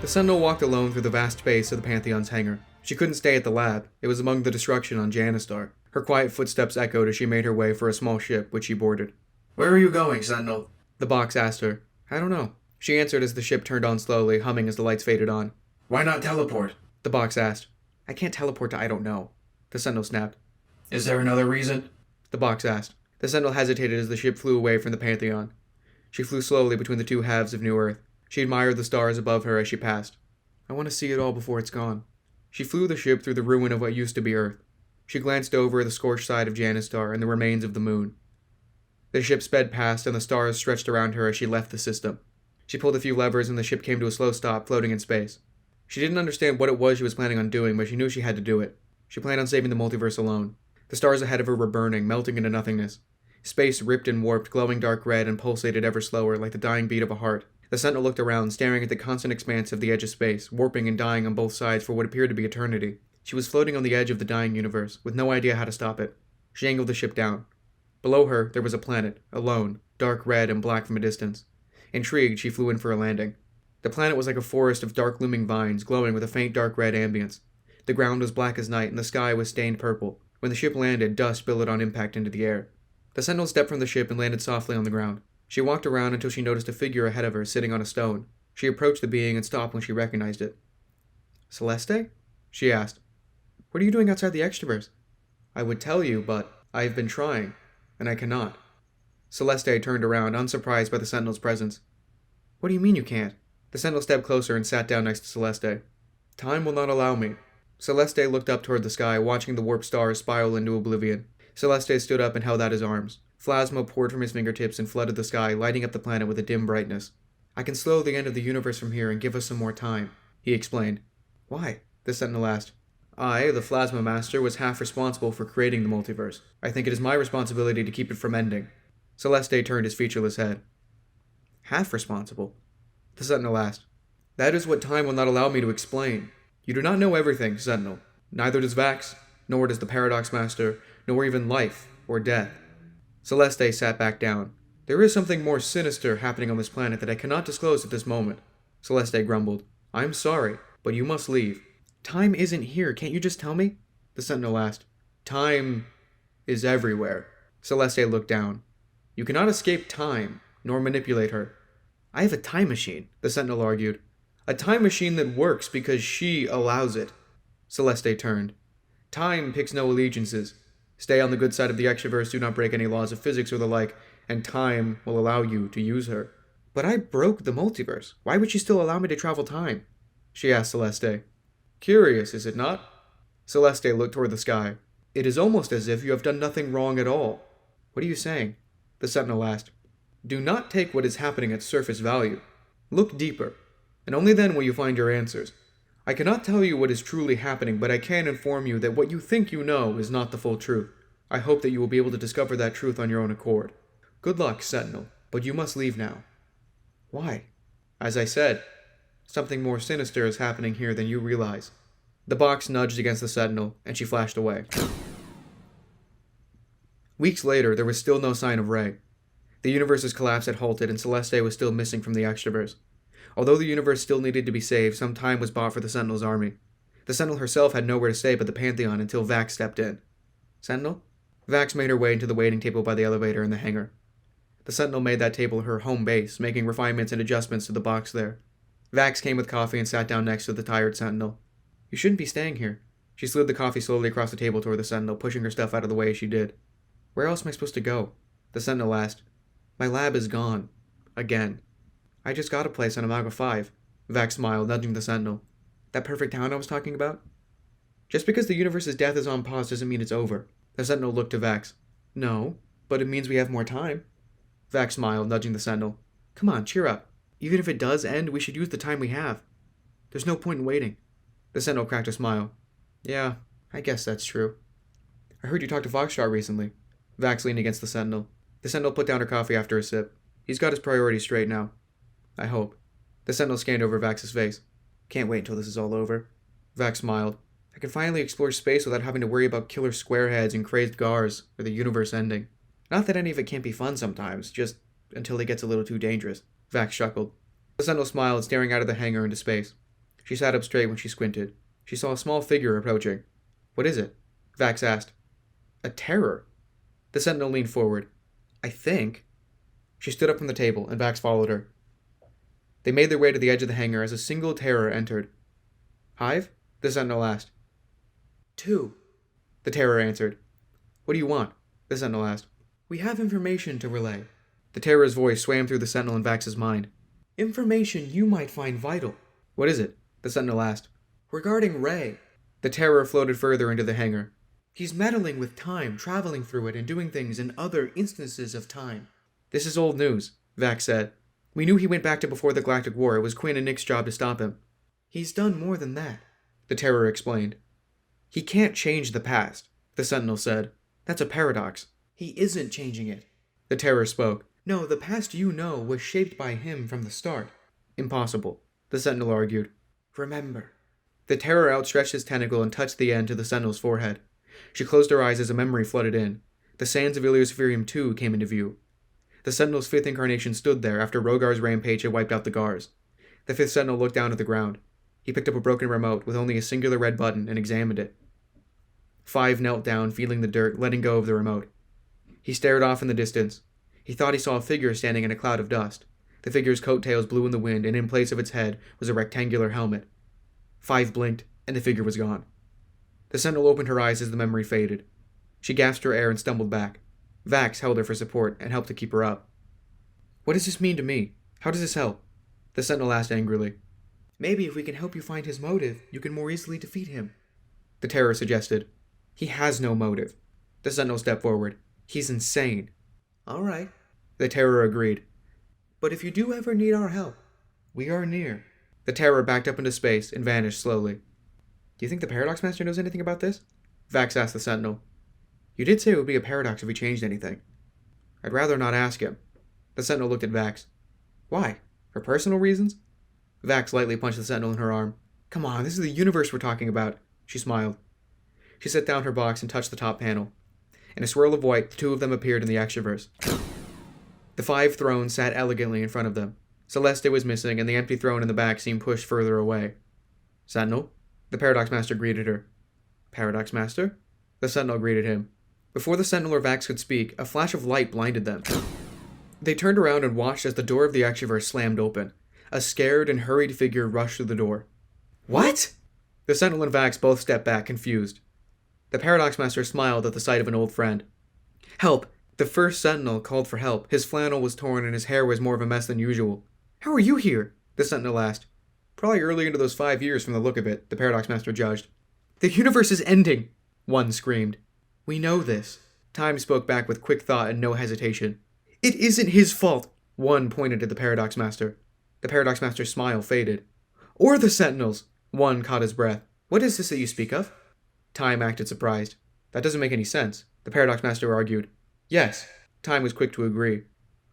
The Sentinel walked alone through the vast space of the Pantheon's hangar. She couldn't stay at the lab. It was among the destruction on Jannistar. Her quiet footsteps echoed as she made her way for a small ship, which she boarded. "Where are you going, Sentinel?" The box asked her. "I don't know." She answered as the ship turned on slowly, humming as the lights faded on. "Why not teleport?" The box asked. "I can't teleport to I don't know." The Sentinel snapped. "Is there another reason?" The box asked. The Sentinel hesitated as the ship flew away from the Pantheon. She flew slowly between the two halves of New Earth. She admired the stars above her as she passed. "I want to see it all before it's gone." She flew the ship through the ruin of what used to be Earth. She glanced over the scorched side of Jannistar and the remains of the moon. The ship sped past and the stars stretched around her as she left the system. She pulled a few levers and the ship came to a slow stop, floating in space. She didn't understand what it was she was planning on doing, but she knew she had to do it. She planned on saving the multiverse alone. The stars ahead of her were burning, melting into nothingness. Space ripped and warped, glowing dark red, and pulsated ever slower, like the dying beat of a heart. The Sentinel looked around, staring at the constant expanse of the edge of space, warping and dying on both sides for what appeared to be eternity. She was floating on the edge of the dying universe, with no idea how to stop it. She angled the ship down. Below her, there was a planet, alone, dark red and black from a distance. Intrigued, she flew in for a landing. The planet was like a forest of dark looming vines, glowing with a faint dark red ambience. The ground was black as night, and the sky was stained purple. When the ship landed, dust billowed on impact into the air. The Sentinel stepped from the ship and landed softly on the ground. She walked around until she noticed a figure ahead of her, sitting on a stone. She approached the being and stopped when she recognized it. "Celeste?" she asked. "What are you doing outside the Extraverse?" "I would tell you, but I have been trying, and I cannot." Celeste turned around, unsurprised by the Sentinel's presence. "What do you mean you can't?" The Sentinel stepped closer and sat down next to Celeste. "Time will not allow me." Celeste looked up toward the sky, watching the warped stars spiral into oblivion. Celeste stood up and held out his arms. Plasma poured from his fingertips and flooded the sky, lighting up the planet with a dim brightness. "I can slow the end of the universe from here and give us some more time," he explained. "Why?" the Sentinel asked. "I, the Plasma Master, was half responsible for creating the multiverse. I think it is my responsibility to keep it from ending." Celeste turned his featureless head. "Half responsible?" the Sentinel asked. "That is what time will not allow me to explain. You do not know everything, Sentinel. Neither does Vax, nor does the Paradox Master, nor even life or death." Celeste sat back down. "There is something more sinister happening on this planet that I cannot disclose at this moment." Celeste grumbled. "I'm sorry, but you must leave." "Time isn't here, can't you just tell me?" the Sentinel asked. "Time is everywhere." Celeste looked down. "You cannot escape time, nor manipulate her." "I have a time machine," the Sentinel argued. "A time machine that works because she allows it." Celeste turned. "Time picks no allegiances. Stay on the good side of the Extraverse, do not break any laws of physics or the like, and time will allow you to use her." "But I broke the multiverse. Why would she still allow me to travel time?" she asked Celeste. "Curious, is it not?" Celeste looked toward the sky. "It is almost as if you have done nothing wrong at all." "What are you saying?" the Sentinel asked. "Do not take what is happening at surface value. Look deeper, and only then will you find your answers. I cannot tell you what is truly happening, but I can inform you that what you think you know is not the full truth. I hope that you will be able to discover that truth on your own accord. Good luck, Sentinel, but you must leave now." "Why?" "As I said, something more sinister is happening here than you realize." The box nudged against the Sentinel, and she flashed away. Weeks later, there was still no sign of Ray. The universe's collapse had halted, and Celeste was still missing from the Extraverse. Although the universe still needed to be saved, some time was bought for the Sentinel's army. The Sentinel herself had nowhere to stay but the Pantheon until Vax stepped in. "Sentinel?" Vax made her way into the waiting table by the elevator in the hangar. The Sentinel made that table her home base, making refinements and adjustments to the box there. Vax came with coffee and sat down next to the tired Sentinel. "You shouldn't be staying here." She slid the coffee slowly across the table toward the Sentinel, pushing her stuff out of the way as she did. "Where else am I supposed to go?" the Sentinel asked. "My lab is gone. Again." "I just got a place on Amalga 5. Vax smiled, nudging the Sentinel. "That perfect town I was talking about?" "Just because the universe's death is on pause doesn't mean it's over." The Sentinel looked to Vax. "No, but it means we have more time." Vax smiled, nudging the Sentinel. "Come on, cheer up. Even if it does end, we should use the time we have. There's no point in waiting." The Sentinel cracked a smile. "Yeah, I guess that's true." "I heard you talked to Foxtrot recently." Vax leaned against the Sentinel. The Sentinel put down her coffee after a sip. "He's got his priorities straight now." "I hope." The Sentinel scanned over Vax's face. "Can't wait until this is all over." Vax smiled. "I can finally explore space without having to worry about killer squareheads and crazed gars, or the universe ending. Not that any of it can't be fun sometimes, just until it gets a little too dangerous." Vax chuckled. The Sentinel smiled, staring out of the hangar into space. She sat up straight when she squinted. She saw a small figure approaching. What is it? Vax asked. A terror. The Sentinel leaned forward. I think. She stood up from the table, and Vax followed her. They made their way to the edge of the hangar as a single terror entered. Hive? The Sentinel asked. 2. The terror answered. What do you want? The Sentinel asked. We have information to relay. The terror's voice swam through the Sentinel and Vax's mind. Information you might find vital. What is it? The Sentinel asked. Regarding Ray. The terror floated further into the hangar. He's meddling with time, traveling through it, and doing things in other instances of time. This is old news, Vax said. We knew he went back to before the Galactic War. It was Quinn and Nick's job to stop him. He's done more than that, the terror explained. He can't change the past, the Sentinel said. That's a paradox. He isn't changing it. The terror spoke. No, the past you know was shaped by him from the start. Impossible, the Sentinel argued. Remember. The terror outstretched his tentacle and touched the end to the Sentinel's forehead. She closed her eyes as a memory flooded in. The sands of Iliospherium II came into view. The Sentinel's fifth incarnation stood there after Rogar's rampage had wiped out the Gars. The fifth Sentinel looked down at the ground. He picked up a broken remote with only a singular red button and examined it. 5 knelt down, feeling the dirt, letting go of the remote. He stared off in the distance. He thought he saw a figure standing in a cloud of dust. The figure's coattails blew in the wind, and in place of its head was a rectangular helmet. 5 blinked, and the figure was gone. The Sentinel opened her eyes as the memory faded. She gasped for air and stumbled back. Vax held her for support and helped to keep her up. What does this mean to me? How does this help? The Sentinel asked angrily. Maybe if we can help you find his motive, you can more easily defeat him. The terror suggested. He has no motive. The Sentinel stepped forward. He's insane. All right. The terror agreed. But if you do ever need our help, we are near. The terror backed up into space and vanished slowly. Do you think the Paradox Master knows anything about this? Vax asked the Sentinel. You did say it would be a paradox if we changed anything. I'd rather not ask him. The Sentinel looked at Vax. Why? For personal reasons? Vax lightly punched the Sentinel in her arm. Come on, this is the universe we're talking about. She smiled. She set down her box and touched the top panel. In a swirl of white, the 2 of them appeared in the Extraverse. The 5 thrones sat elegantly in front of them. Celeste was missing, and the empty throne in the back seemed pushed further away. Sentinel? The Paradox Master greeted her. Paradox Master? The Sentinel greeted him. Before the Sentinel or Vax could speak, a flash of light blinded them. They turned around and watched as the door of the Extraverse slammed open. A scared and hurried figure rushed through the door. What? The Sentinel and Vax both stepped back, confused. The Paradox Master smiled at the sight of an old friend. Help! The first Sentinel called for help. His flannel was torn and his hair was more of a mess than usual. How are you here? The Sentinel asked. Probably early into those 5 years from the look of it, the Paradox Master judged. The universe is ending! One screamed. We know this. Time spoke back with quick thought and no hesitation. It isn't his fault! One pointed at the Paradox Master. The Paradox Master's smile faded. Or the Sentinels! One caught his breath. What is this that you speak of? Time acted surprised. That doesn't make any sense, the Paradox Master argued. Yes, Time was quick to agree.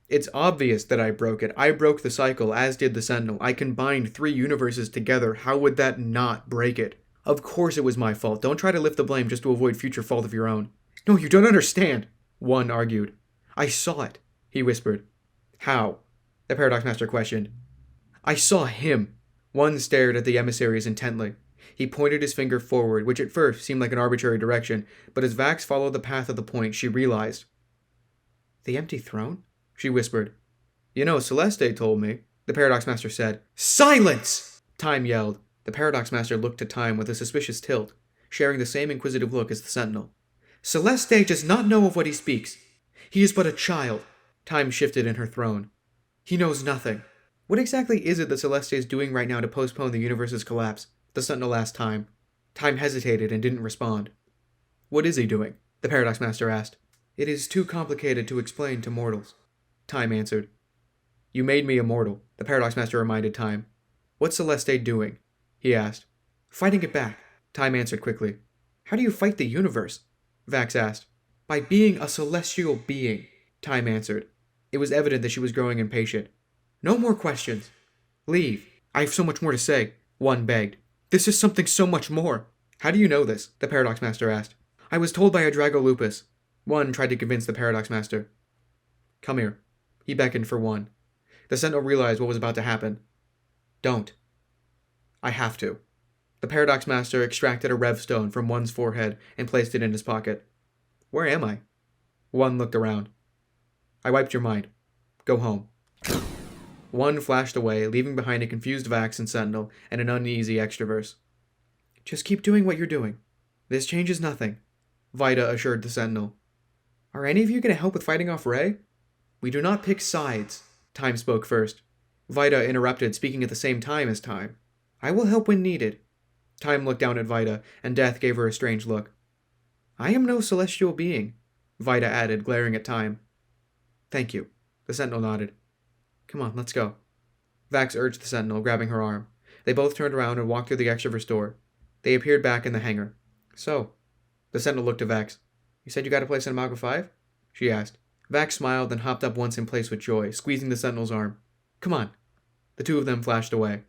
It's obvious that I broke it. I broke the cycle, as did the Sentinel. I combined 3 universes together. How would that not break it? Of course it was my fault. Don't try to lift the blame just to avoid future fault of your own. No, you don't understand, One argued. I saw it, he whispered. How? The Paradox Master questioned. I saw him. One stared at the emissaries intently. He pointed his finger forward, which at first seemed like an arbitrary direction, but as Vax followed the path of the point, she realized. The empty throne? She whispered. You know, Celeste told me, the Paradox Master said. Silence! Time yelled. The Paradox Master looked to Time with a suspicious tilt, sharing the same inquisitive look as the Sentinel. Celeste does not know of what he speaks. He is but a child. Time shifted in her throne. He knows nothing. What exactly is it that Celeste is doing right now to postpone the universe's collapse? The Sentinel asked Time. Time hesitated and didn't respond. What is he doing? The Paradox Master asked. It is too complicated to explain to mortals. Time answered. You made me immortal, the Paradox Master reminded Time. What's Celeste doing? He asked. Fighting it back, Time answered quickly. How do you fight the universe? Vax asked. By being a celestial being, Time answered. It was evident that she was growing impatient. No more questions. Leave. I have so much more to say, One begged. This is something so much more. How do you know this? The Paradox Master asked. I was told by a Dragolupus. One tried to convince the Paradox Master. Come here. He beckoned for One. The Sentinel realized what was about to happen. Don't. I have to. The Paradox Master extracted a rev stone from one's forehead and placed it in his pocket. Where am I? One looked around. I wiped your mind. Go home. One flashed away, leaving behind a confused Vax and Sentinel and an uneasy Extraverse. Just keep doing what you're doing. This changes nothing, Vida assured the Sentinel. Are any of you going to help with fighting off Ray? We do not pick sides, Time spoke first. Vida interrupted, speaking at the same time as Time. I will help when needed. Time looked down at Vida, and Death gave her a strange look. I am no celestial being, Vida added, glaring at Time. Thank you, the Sentinel nodded. Come on, let's go. Vax urged the Sentinel, grabbing her arm. They both turned around and walked through the Extraverse door. They appeared back in the hangar. So, the Sentinel looked at Vax. You said you got a place in Amalgam 5? She asked. Vax smiled and hopped up once in place with joy, squeezing the Sentinel's arm. Come on. The two of them flashed away.